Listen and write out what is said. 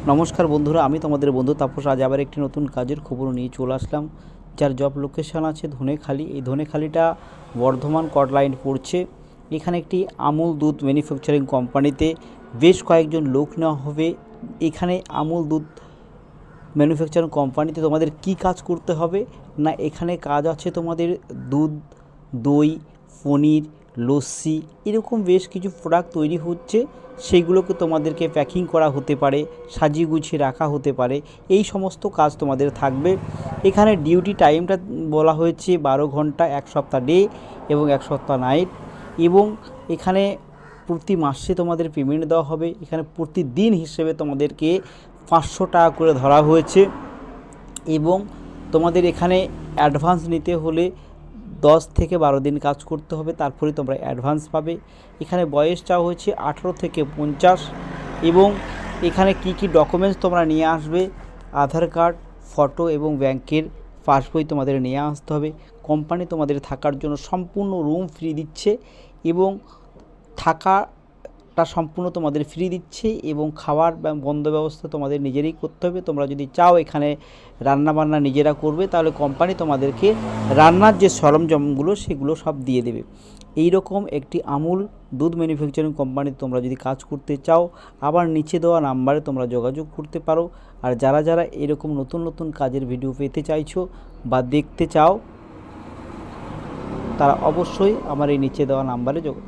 নমস্কার বন্ধুরা, আমি তোমাদের বন্ধু তাপস। আজ আবার একটি নতুন কাজের খবর নিয়ে চলে আসলাম, যার জব লোকেশান আছে ধনেখালি। এই ধনেখালিটা বর্ধমান কট লাইন পড়ছে। এখানে একটি আমুল দুধ ম্যানুফ্যাকচারিং কোম্পানিতে বেশ কয়েকজন লোক নেওয়া হবে। এখানে আমুল দুধ ম্যানুফ্যাকচারিং কোম্পানিতে তোমাদের কি কাজ করতে হবে না, এখানে কাজ আছে তোমাদের দুধ, দই, পনির, লস্যি, এরকম বেশ কিছু প্রোডাক্ট তৈরি হচ্ছে। সেইগুলোকে তোমাদেরকে প্যাকিং করা হতে পারে, সাজিয়ে গুছিয়ে রাখা হতে পারে, এই সমস্ত কাজ তোমাদের থাকবে। এখানে ডিউটি টাইমটা বলা হয়েছে 12 ঘন্টা, 1 সপ্তাহ ডে এবং 1 সপ্তাহ নাইট। এবং এখানে প্রতি মাসে তোমাদের পেমেন্ট দেওয়া হবে। এখানে প্রতিদিন হিসেবে তোমাদেরকে 500 টাকা করে ধরা হয়েছে। এবং তোমাদের এখানে অ্যাডভান্স নিতে হলে 10 থেকে 12 দিন কাজ করতে হবে, তারপরে তোমরা অ্যাডভান্স পাবে। এখানে বয়স চাওয়া হয়েছে 18 থেকে 50। এবং এখানে কি কি ডকুমেন্টস তোমরা নিয়ে আসবে, আধার কার্ড, ফটো এবং ব্যাংকের পাসবই তোমাদের নিয়ে আসতে হবে। কোম্পানি তোমাদের থাকার জন্য সম্পূর্ণ রুম ফ্রি দিচ্ছে এবং থাকাটা সম্পূর্ণ তোমাদের ফ্রি দিচ্ছে এবং খাওয়ার বন্ধ ব্যবস্থা তোমাদের নিজেরই করতে হবে। তোমরা যদি চাও এখানে রান্নাবান্না নিজেরা করবে, তাহলে কোম্পানি তোমাদেরকে রান্নার যে সরঞ্জামগুলো সেগুলো সব দিয়ে দেবে। এই রকম একটি আমুল দুধ ম্যানুফ্যাকচারিং কোম্পানিতে তোমরা যদি কাজ করতে চাও, আবার নিচে দেওয়া নাম্বারে তোমরা যোগাযোগ করতে পারো। আর যারা যারা এরকম নতুন নতুন কাজের ভিডিও পেতে চাইছো বা দেখতে চাও, তারা অবশ্যই আমার এই নিচে দেওয়া নাম্বারে যোগাযোগ